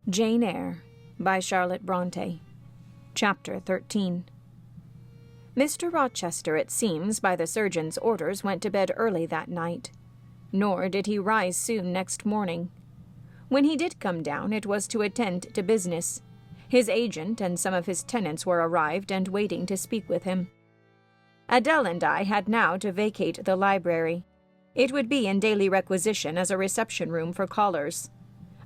Jane Eyre by Charlotte Brontë. Chapter 13. Mr. Rochester, it seems, by the surgeon's orders, went to bed early that night, nor did he rise soon next morning. When he did come down, it was to attend to business. His agent and some of his tenants were arrived and waiting to speak with him. Adele and I had now to vacate the library. It would be in daily requisition as a reception room for callers.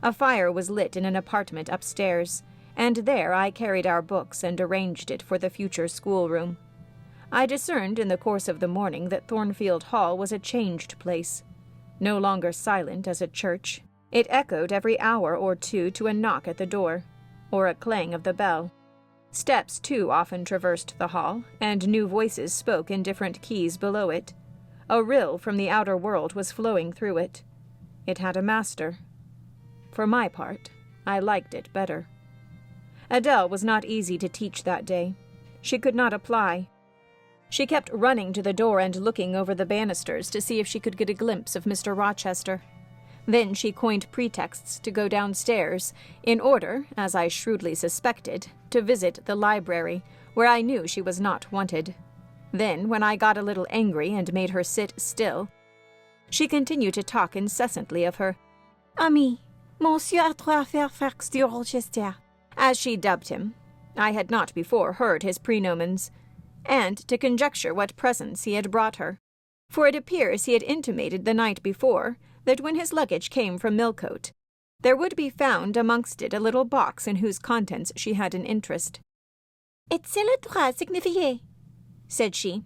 A fire was lit in an apartment upstairs, and there I carried our books and arranged it for the future schoolroom. I discerned in the course of the morning that Thornfield Hall was a changed place. No longer silent as a church, it echoed every hour or two to a knock at the door, or a clang of the bell. Steps, too, often traversed the hall, and new voices spoke in different keys below it. A rill from the outer world was flowing through it. It had a master. For my part, I liked it better. Adele was not easy to teach that day. She could not apply. She kept running to the door and looking over the banisters to see if she could get a glimpse of Mr. Rochester. Then she coined pretexts to go downstairs, in order, as I shrewdly suspected, to visit the library, where I knew she was not wanted. Then, when I got a little angry and made her sit still, she continued to talk incessantly of her ami, Monsieur Arthur Fairfax de Rochester, as she dubbed him. I had not before heard his prenomens, and to conjecture what presents he had brought her, for it appears he had intimated the night before that when his luggage came from Millcote, there would be found amongst it a little box in whose contents she had an interest. Et cela doit signifier, said she,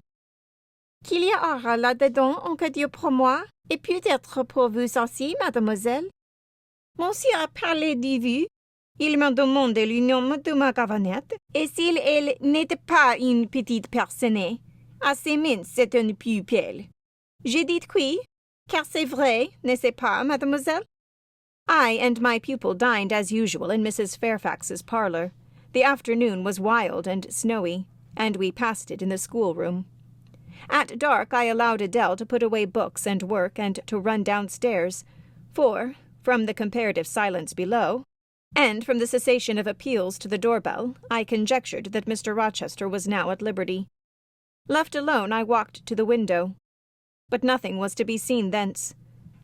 qu'il y aura là-dedans un cadeau pour moi, et peut-être pour vous aussi, mademoiselle. Monsieur a parlé de vous. Il m'a demandé le nom de ma gouvernante, et s'il elle n'était pas une petite personne, assez mince, c'est une pupille. J'ai dit oui, car c'est vrai, n'est-ce pas, mademoiselle? I and my pupil dined as usual in Mrs. Fairfax's parlour. The afternoon was wild and snowy, and we passed it in the schoolroom. At dark I allowed Adele to put away books and work and to run downstairs, for, from the comparative silence below, and from the cessation of appeals to the doorbell, I conjectured that Mr. Rochester was now at liberty. Left alone, I walked to the window, but nothing was to be seen thence.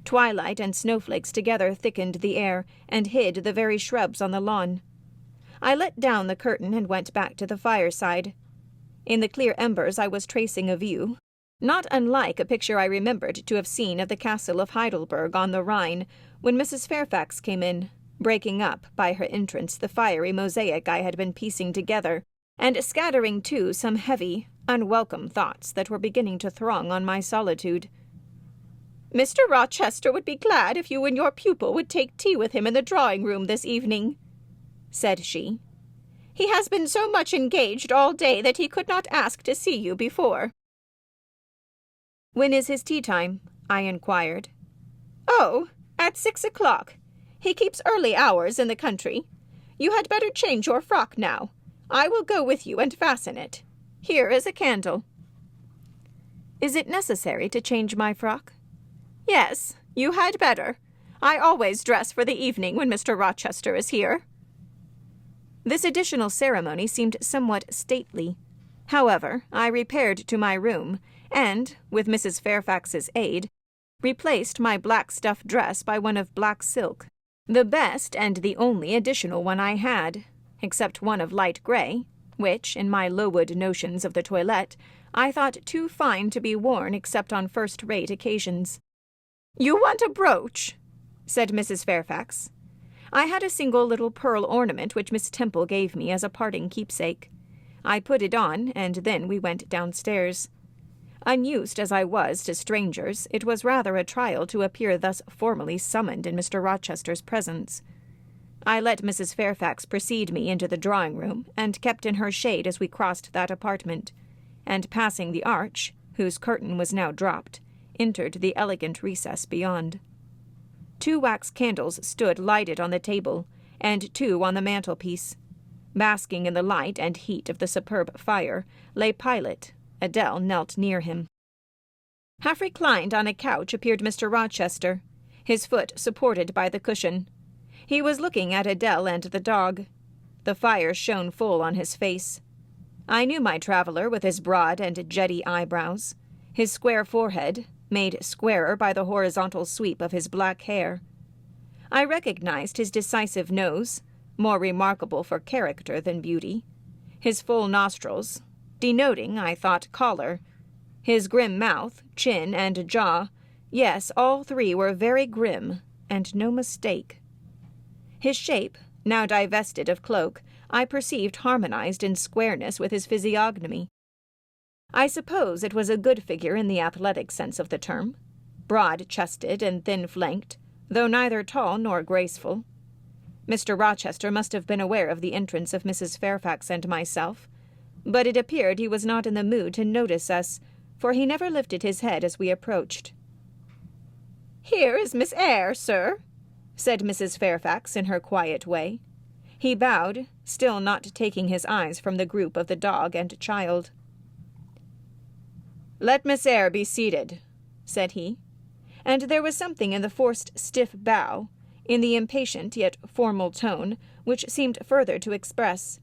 Twilight and snowflakes together thickened the air and hid the very shrubs on the lawn. I let down the curtain and went back to the fireside. In the clear embers I was tracing a view, not unlike a picture I remembered to have seen of the castle of Heidelberg on the Rhine, when Mrs. Fairfax came in, breaking up by her entrance the fiery mosaic I had been piecing together, and scattering too some heavy, unwelcome thoughts that were beginning to throng on my solitude. Mr. Rochester would be glad if you and your pupil would take tea with him in the drawing-room this evening, said she. He has been so much engaged all day that he could not ask to see you before. When is his tea time? I inquired. Oh, at 6 o'clock. He keeps early hours in the country. You had better change your frock now. I will go with you and fasten it. Here is a candle. Is it necessary to change my frock? Yes, you had better. I always dress for the evening when Mr. Rochester is here. This additional ceremony seemed somewhat stately. However, I repaired to my room, and, with Mrs. Fairfax's aid, replaced my black stuff dress by one of black silk, the best and the only additional one I had, except one of light grey, which, in my Lowood notions of the toilette, I thought too fine to be worn except on first-rate occasions. You want a brooch? Said Mrs. Fairfax. I had a single little pearl ornament which Miss Temple gave me as a parting keepsake. I put it on, and then we went downstairs. Unused as I was to strangers, it was rather a trial to appear thus formally summoned in Mr. Rochester's presence. I let Mrs. Fairfax precede me into the drawing-room, and kept in her shade as we crossed that apartment, and passing the arch, whose curtain was now dropped, entered the elegant recess beyond. 2 wax candles stood lighted on the table, and 2 on the mantelpiece. Basking in the light and heat of the superb fire lay Pilot. Adele knelt near him. Half reclined on a couch appeared Mr. Rochester, his foot supported by the cushion. He was looking at Adele and the dog. The fire shone full on his face. I knew my traveller with his broad and jetty eyebrows, his square forehead, made squarer by the horizontal sweep of his black hair. I recognized his decisive nose, more remarkable for character than beauty, his full nostrils, denoting, I thought, choler, his grim mouth, chin, and jaw. Yes, all three were very grim, and no mistake. His shape, now divested of cloak, I perceived harmonized in squareness with his physiognomy. I suppose it was a good figure in the athletic sense of the term, broad-chested and thin-flanked, though neither tall nor graceful. Mr. Rochester must have been aware of the entrance of Mrs. Fairfax and myself, but it appeared he was not in the mood to notice us, for he never lifted his head as we approached. "Here is Miss Eyre, sir," said Mrs. Fairfax in her quiet way. He bowed, still not taking his eyes from the group of the dog and child. "Let Miss Eyre be seated," said he, and there was something in the forced stiff bow, in the impatient yet formal tone, which seemed further to express,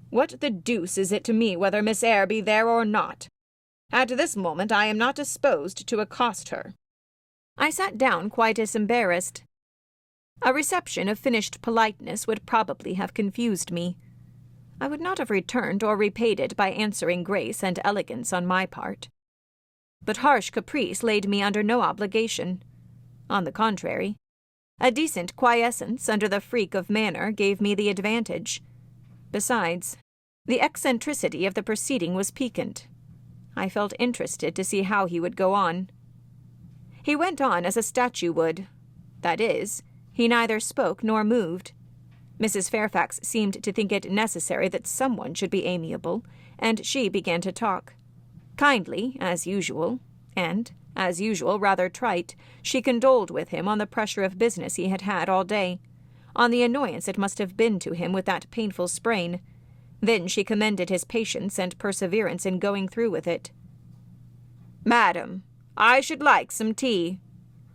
"What the deuce is it to me whether Miss Eyre be there or not? At this moment I am not disposed to accost her." I sat down quite as embarrassed. A reception of finished politeness would probably have confused me. I would not have returned or repaid it by answering grace and elegance on my part. But harsh caprice laid me under no obligation. On the contrary, a decent quiescence under the freak of manner gave me the advantage. Besides, the eccentricity of the proceeding was piquant. I felt interested to see how he would go on. He went on as a statue would. That is, he neither spoke nor moved. Mrs. Fairfax seemed to think it necessary that someone should be amiable, and she began to talk. Kindly, as usual, and, as usual, rather trite, she condoled with him on the pressure of business he had had all day, on the annoyance it must have been to him with that painful sprain. Then she commended his patience and perseverance in going through with it. "Madam, I should like some tea,"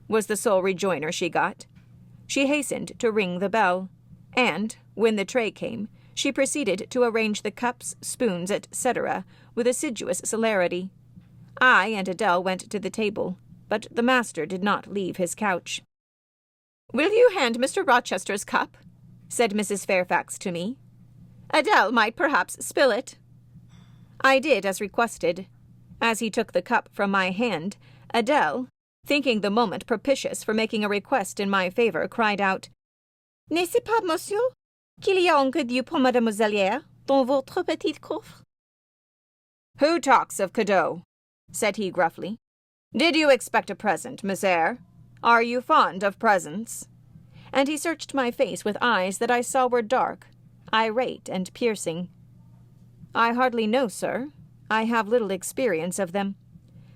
was the sole rejoinder she got. She hastened to ring the bell, and, when the tray came, she proceeded to arrange the cups, spoons, etc., with assiduous celerity. I and Adele went to the table, but the master did not leave his couch. "Will you hand Mr. Rochester's cup?" said Mrs. Fairfax to me. "Adele might perhaps spill it." I did as requested. As he took the cup from my hand, Adele, thinking the moment propitious for making a request in my favor, cried out, "N'est-ce pas, monsieur, qu'il y a un cadeau pour Mademoiselle Eyre dans votre petit coffre?" "Who talks of cadeau?" said he gruffly. "Did you expect a present, Miss Eyre? Are you fond of presents?" And he searched my face with eyes that I saw were dark, irate and piercing. "I hardly know, sir. I have little experience of them.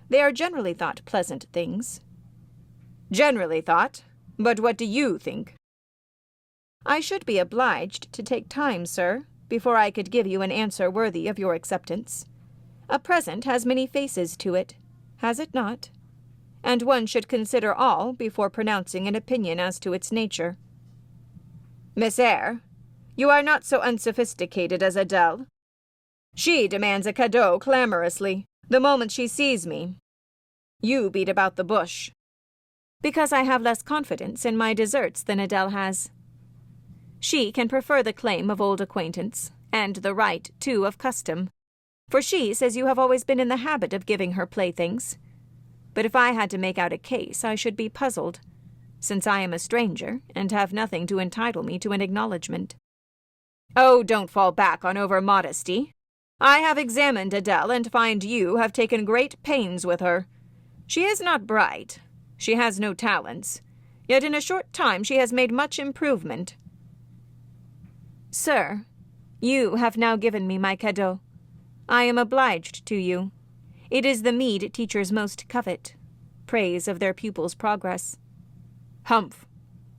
They are generally thought pleasant things." "Generally thought? But what do you think?" "I should be obliged to take time, sir, before I could give you an answer worthy of your acceptance. A present has many faces to it, has it not? And one should consider all before pronouncing an opinion as to its nature." "Miss Eyre, you are not so unsophisticated as Adele. She demands a cadeau clamorously, the moment she sees me. You beat about the bush." "Because I have less confidence in my deserts than Adele has. She can prefer the claim of old acquaintance, and the right, too, of custom, for she says you have always been in the habit of giving her playthings. But if I had to make out a case, I should be puzzled, since I am a stranger and have nothing to entitle me to an acknowledgement." "Oh, don't fall back on over-modesty. I have examined Adele and find you have taken great pains with her. She is not bright. She has no talents. Yet in a short time she has made much improvement." "Sir, you have now given me my cadeau. I am obliged to you. It is the meed teachers most covet, praise of their pupils' progress." "Humph,"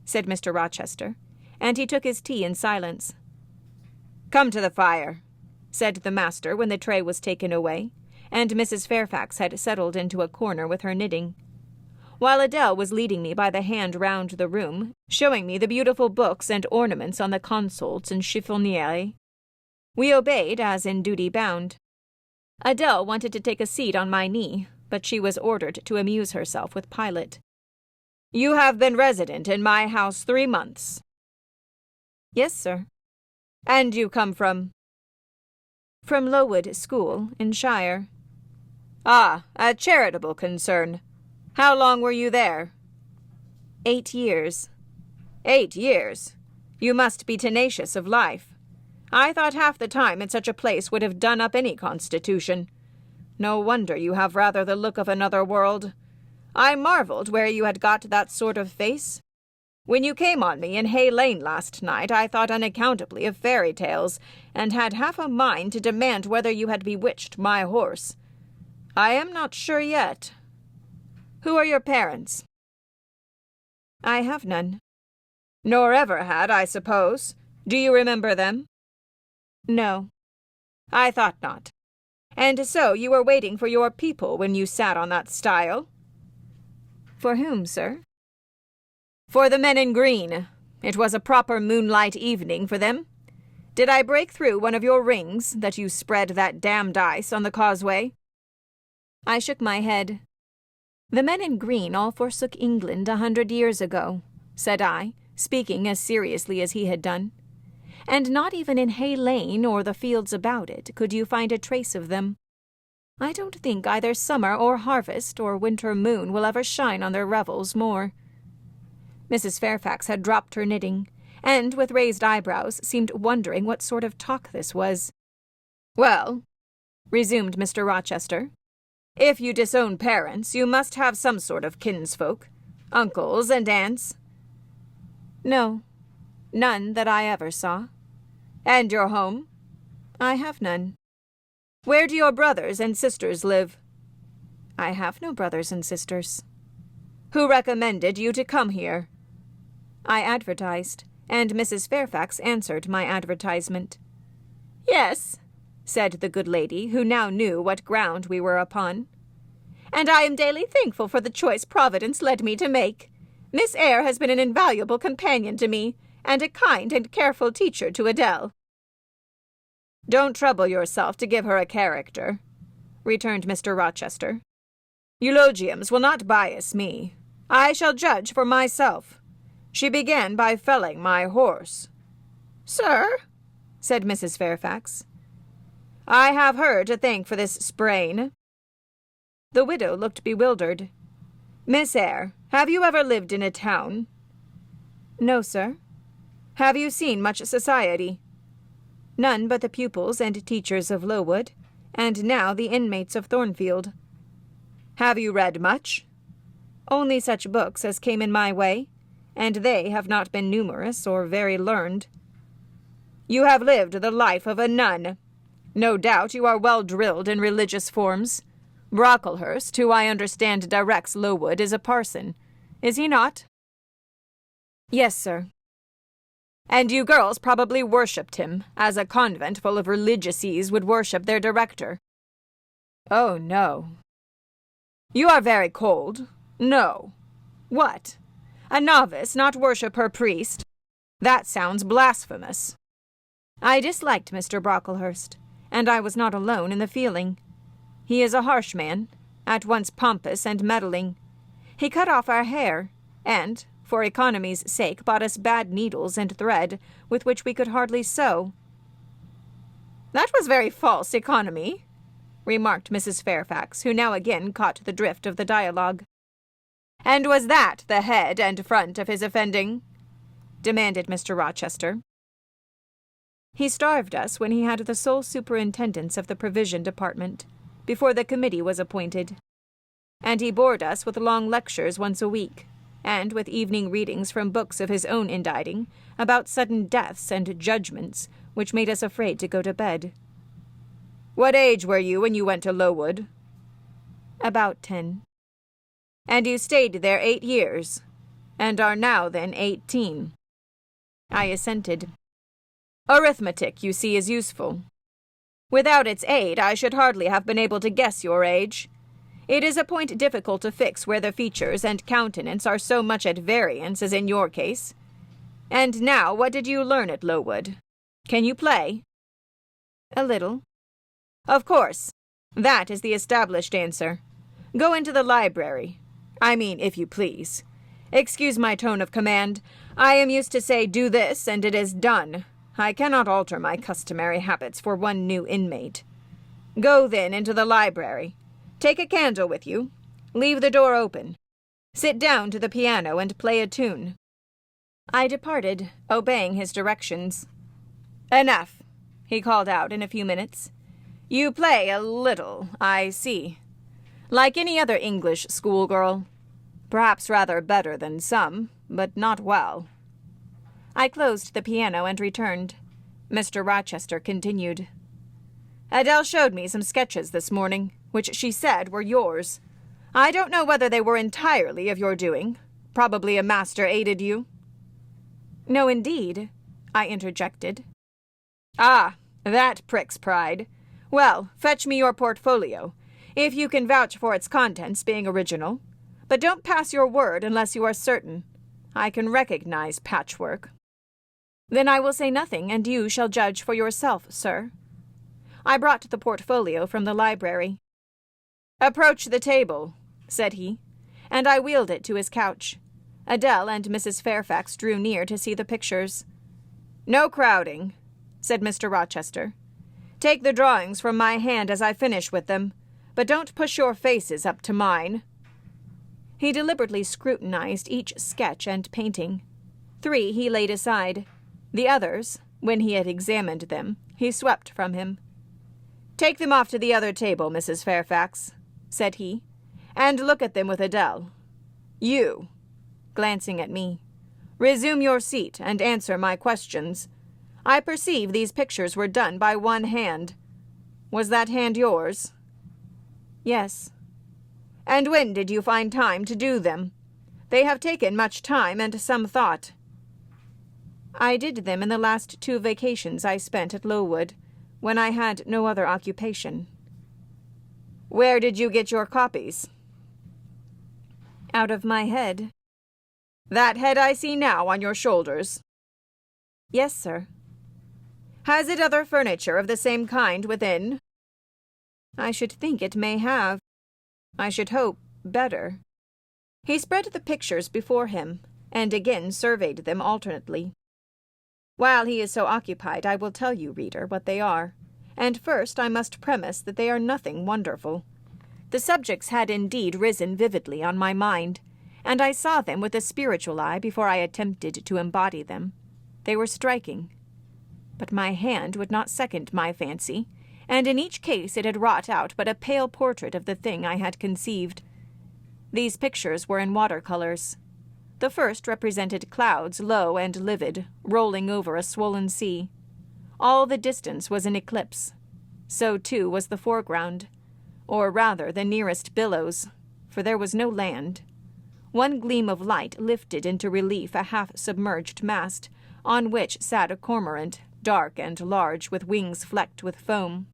said Mr. Rochester, and he took his tea in silence. "Come to the fire," said the master when the tray was taken away, and Mrs. Fairfax had settled into a corner with her knitting. while Adele was leading me by the hand round the room, showing me the beautiful books and ornaments on the consoles and chiffoniere. We obeyed as in duty bound. Adele wanted to take a seat on my knee, but she was ordered to amuse herself with Pilate. "You have been resident in my house 3 months." "Yes, sir." "And you come from—" "From Lowood School, in Shire." "Ah, a charitable concern. How long were you there?" 8 years. 8 years? You must be tenacious of life. I thought half the time in such a place would have done up any constitution. No wonder you have rather the look of another world. I marvelled where you had got that sort of face. When you came on me in Hay Lane last night, I thought unaccountably of fairy tales, and had half a mind to demand whether you had bewitched my horse. I am not sure yet. Who are your parents?" "I have none." "Nor ever had, I suppose. Do you remember them?" "No." "I thought not. And so you were waiting for your people when you sat on that stile?" "For whom, sir?" "For the men in green. It was a proper moonlight evening for them. Did I break through one of your rings, that you spread that damned ice on the causeway?" I shook my head. "The men in green all forsook England 100 years ago," said I, speaking as seriously as he had done. "And not even in Hay Lane or the fields about it could you find a trace of them. I don't think either summer or harvest or winter moon will ever shine on their revels more." Mrs. Fairfax had dropped her knitting, and with raised eyebrows seemed wondering what sort of talk this was. "Well," resumed Mr. Rochester, "if you disown parents, you must have some sort of kinsfolk. Uncles and aunts?" "No, none that I ever saw." "And your home?" "I have none." "Where do your brothers and sisters live?" "I have no brothers and sisters." "Who recommended you to come here?" "I advertised, and Mrs. Fairfax answered my advertisement." "Yes," said the good lady, who now knew what ground we were upon. "And I am daily thankful for the choice Providence led me to make. Miss Eyre has been an invaluable companion to me, and a kind and careful teacher to Adele." "Don't trouble yourself to give her a character," returned Mr. Rochester. "Eulogiums will not bias me. I shall judge for myself. She began by felling my horse." "Sir?" said Mrs. Fairfax. "I have her to thank for this sprain." The widow looked bewildered. "Miss Eyre, have you ever lived in a town?" "No, sir." "Have you seen much society?" "None but the pupils and teachers of Lowood, and now the inmates of Thornfield." "Have you read much?" "Only such books as came in my way, and they have not been numerous or very learned." "You have lived the life of a nun. No doubt you are well drilled in religious forms. Brocklehurst, who I understand directs Lowood, is a parson. Is he not?" "Yes, sir." "And you girls probably worshipped him, as a convent full of religiouses would worship their director." "Oh, no." "You are very cold. No. What? A novice not worship her priest? That sounds blasphemous." I disliked Mr. Brocklehurst, and I was not alone in the feeling. He is a harsh man, at once pompous and meddling. He cut off our hair, and, for economy's sake, bought us bad needles and thread, with which we could hardly sew. "That was very false economy," remarked Mrs. Fairfax, who now again caught the drift of the dialogue. "And was that the head and front of his offending?" demanded Mr. Rochester. "He starved us when he had the sole superintendence of the provision department, before the committee was appointed. And he bored us with long lectures once a week, and with evening readings from books of his own inditing, about sudden deaths and judgments, which made us afraid to go to bed." "What age were you when you went to Lowood?" "About 10. "And you stayed there 8 years, and are now then 18. I assented. "Arithmetic, you see, is useful. Without its aid, I should hardly have been able to guess your age. It is a point difficult to fix where the features and countenance are so much at variance as in your case. And now, what did you learn at Lowood? Can you play? A little. Of course. That is the established answer. Go into the library. I mean, if you please. Excuse my tone of command. I am used to say, do this, and it is done. I cannot alter my customary habits for one new inmate. Go, then, into the library. Take a candle with you. Leave the door open. Sit down to the piano and play a tune. I departed, obeying his directions. Enough, he called out in a few minutes. You play a little, I see. Like any other English schoolgirl. Perhaps rather better than some, but not well. I closed the piano and returned. Mr. Rochester continued. Adele showed me some sketches this morning, which she said were yours. I don't know whether they were entirely of your doing. Probably a master aided you. No, indeed, I interjected. Ah, that pricks pride. Well, fetch me your portfolio, if you can vouch for its contents being original. But don't pass your word unless you are certain. I can recognize patchwork. Then I will say nothing, and you shall judge for yourself, sir. I brought the portfolio from the library. Approach the table, said he, and I wheeled it to his couch. Adele and Mrs. Fairfax drew near to see the pictures. No crowding, said Mr. Rochester. Take the drawings from my hand as I finish with them, but don't push your faces up to mine. He deliberately scrutinized each sketch and painting. 3 he laid aside. The others, when he had examined them, he swept from him. Take them off to the other table, Mrs. Fairfax, said he, and look at them with Adele. You, glancing at me, resume your seat and answer my questions. I perceive these pictures were done by one hand. Was that hand yours? Yes. And when did you find time to do them? They have taken much time and some thought. I did them in the last 2 vacations I spent at Lowood, when I had no other occupation. Where did you get your copies? Out of my head. That head I see now on your shoulders? Yes, sir. Has it other furniture of the same kind within? I should think it may have. I should hope better. He spread the pictures before him, and again surveyed them alternately. While he is so occupied, I will tell you, reader, what they are, and first I must premise that they are nothing wonderful. The subjects had indeed risen vividly on my mind, and I saw them with a spiritual eye before I attempted to embody them. They were striking. But my hand would not second my fancy, and in each case it had wrought out but a pale portrait of the thing I had conceived. These pictures were in watercolors. The first represented clouds low and livid, rolling over a swollen sea. All the distance was an eclipse. So, too, was the foreground, or rather the nearest billows, for there was no land. One gleam of light lifted into relief a half-submerged mast, on which sat a cormorant, dark and large, with wings flecked with foam.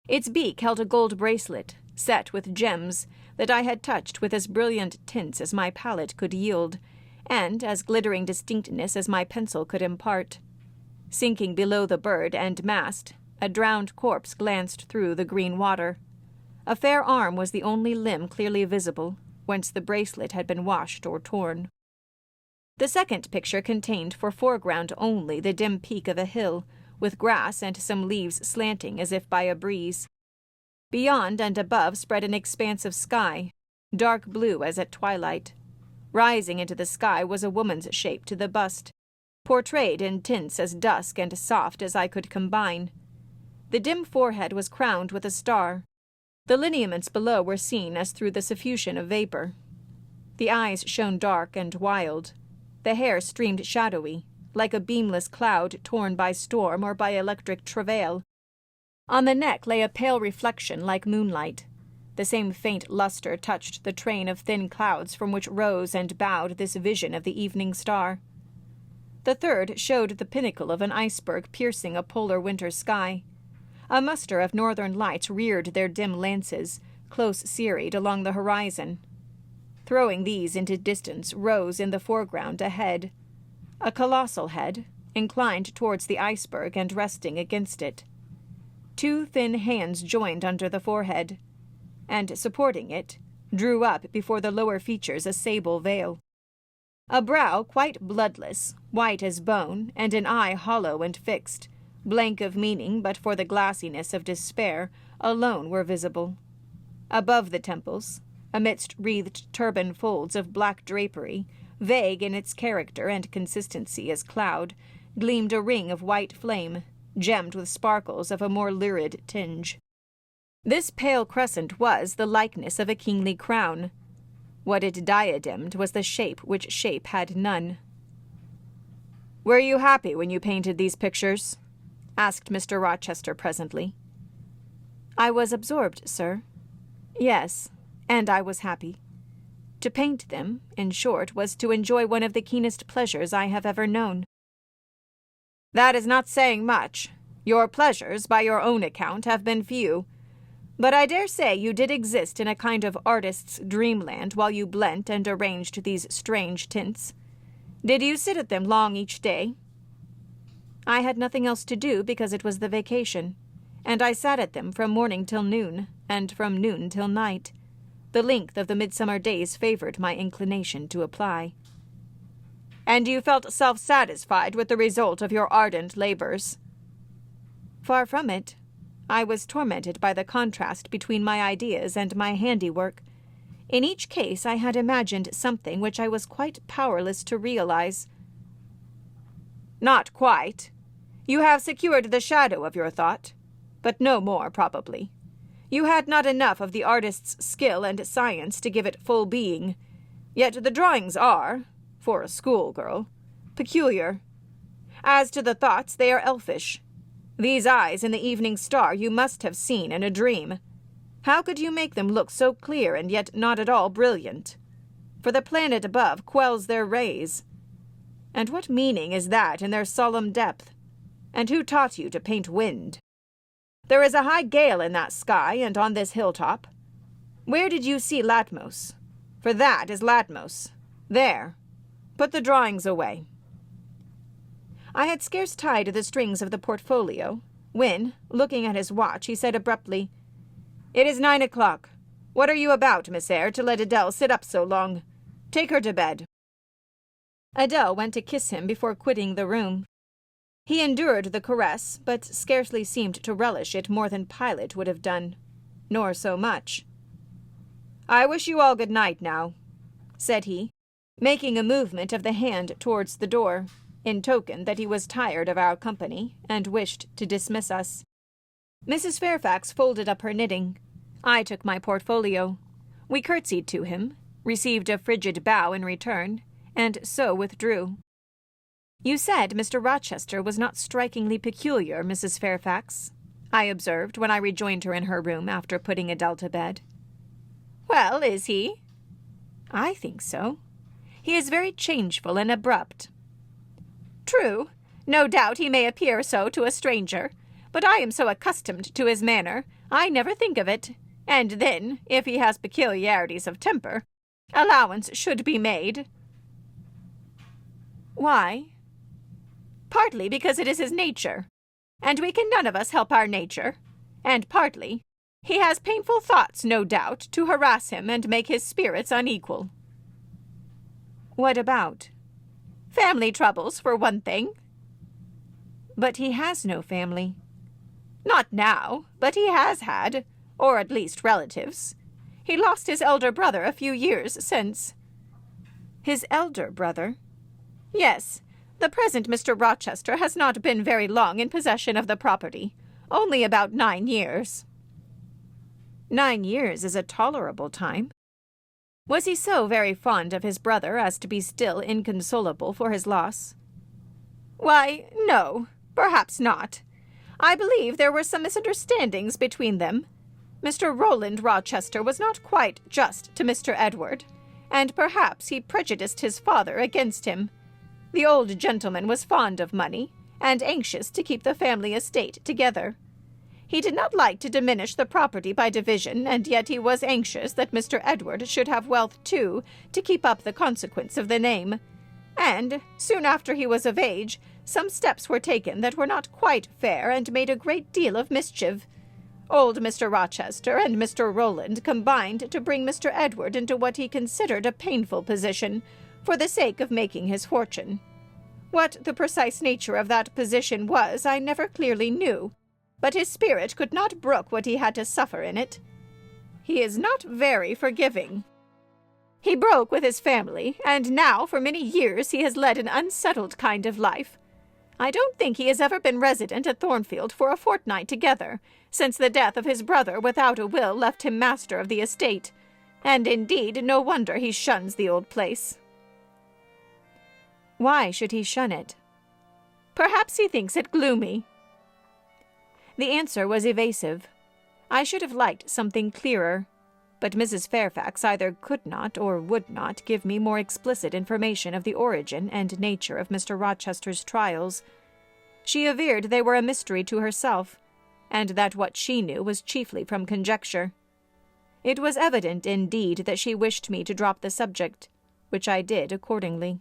Its beak held a gold bracelet, set with gems, that I had touched with as brilliant tints as my palette could yield, and as glittering distinctness as my pencil could impart. Sinking below the bird and mast, a drowned corpse glanced through the green water. A fair arm was the only limb clearly visible, whence the bracelet had been washed or torn. The second picture contained for foreground only the dim peak of a hill, with grass and some leaves slanting as if by a breeze. Beyond and above spread an expanse of sky, dark blue as at twilight. Rising into the sky was a woman's shape to the bust, portrayed in tints as dusk and soft as I could combine. The dim forehead was crowned with a star. The lineaments below were seen as through the suffusion of vapor. The eyes shone dark and wild. The hair streamed shadowy, like a beamless cloud torn by storm or by electric travail. On the neck lay a pale reflection like moonlight. The same faint luster touched the train of thin clouds from which rose and bowed this vision of the evening star. The third showed the pinnacle of an iceberg piercing a polar winter sky. A muster of northern lights reared their dim lances, close serried along the horizon. Throwing these into distance rose in the foreground a head, a colossal head, inclined towards the iceberg and resting against it. Two thin hands joined under the forehead, and, supporting it, drew up before the lower features a sable veil. A brow quite bloodless, white as bone, and an eye hollow and fixed, blank of meaning but for the glassiness of despair, alone were visible. Above the temples, amidst wreathed turban folds of black drapery, vague in its character and consistency as cloud, gleamed a ring of white flame, gemmed with sparkles of a more lurid tinge. This pale crescent was the likeness of a kingly crown. What it diademed was the shape which shape had none. "Were you happy when you painted these pictures?" asked Mr. Rochester presently. "I was absorbed, sir. Yes, and I was happy. To paint them, in short, was to enjoy one of the keenest pleasures I have ever known." "That is not saying much. Your pleasures, by your own account, have been few. But I dare say you did exist in a kind of artist's dreamland while you blent and arranged these strange tints. Did you sit at them long each day?" "I had nothing else to do because it was the vacation, and I sat at them from morning till noon, and from noon till night. The length of the midsummer days favored my inclination to apply." "And you felt self-satisfied with the result of your ardent labors?" "Far from it. I was tormented by the contrast between my ideas and my handiwork. In each case I had imagined something which I was quite powerless to realize." "Not quite. You have secured the shadow of your thought, but no more, probably. You had not enough of the artist's skill and science to give it full being. Yet the drawings are, for a schoolgirl, peculiar. As to the thoughts, they are elfish. These eyes in the evening star you must have seen in a dream. How could you make them look so clear and yet not at all brilliant? For the planet above quells their rays. And what meaning is that in their solemn depth? And who taught you to paint wind? There is a high gale in that sky and on this hilltop. Where did you see Latmos? For that is Latmos. There. Put the drawings away." I had scarce tied the strings of the portfolio, when, looking at his watch, he said abruptly, "It is 9 o'clock. What are you about, Miss Eyre, to let Adele sit up so long? Take her to bed." Adele went to kiss him before quitting the room. He endured the caress, but scarcely seemed to relish it more than Pilate would have done, nor so much. "I wish you all good night now," said he, making a movement of the hand towards the door, in token that he was tired of our company and wished to dismiss us. Mrs. Fairfax folded up her knitting. I took my portfolio. We curtsied to him, received a frigid bow in return, and so withdrew. "You said Mr. Rochester was not strikingly peculiar, Mrs. Fairfax," I observed when I rejoined her in her room after putting Adele to bed. "Well, is he?" "I think so. He is very changeful and abrupt." "True. No doubt he may appear so to a stranger, but I am so accustomed to his manner, I never think of it. And then, if he has peculiarities of temper, allowance should be made." "Why?" "Partly because it is his nature, and we can none of us help our nature, and partly he has painful thoughts, no doubt, to harass him and make his spirits unequal." "What about?" "Family troubles, for one thing." "But he has no family." "Not now, but he has had, or at least relatives. He lost his elder brother a few years since." "His elder brother?" "Yes. The present Mr. Rochester has not been very long in possession of the property, only about 9 years." 9 years is a tolerable time. Was he so very fond of his brother as to be still inconsolable for his loss? "Why, no, perhaps not. I believe there were some misunderstandings between them. Mr. Roland Rochester was not quite just to Mr. Edward, and perhaps he prejudiced his father against him. The old gentleman was fond of money, and anxious to keep the family estate together. He did not like to diminish the property by division, and yet he was anxious that Mr. Edward should have wealth too, to keep up the consequence of the name. And, soon after he was of age, some steps were taken that were not quite fair and made a great deal of mischief. Old Mr. Rochester and Mr. Rowland combined to bring Mr. Edward into what he considered a painful position, for the sake of making his fortune. What the precise nature of that position was, I never clearly knew, but his spirit could not brook what he had to suffer in it. He is not very forgiving. He broke with his family, and now for many years he has led an unsettled kind of life. I don't think he has ever been resident at Thornfield for a fortnight together, since the death of his brother without a will left him master of the estate, and indeed no wonder he shuns the old place. Why should he shun it? Perhaps he thinks it gloomy. The answer was evasive. I should have liked something clearer, but Mrs. Fairfax either could not or would not give me more explicit information of the origin and nature of Mr. Rochester's trials. She averred they were a mystery to herself, and that what she knew was chiefly from conjecture. It was evident, indeed, that she wished me to drop the subject, which I did accordingly.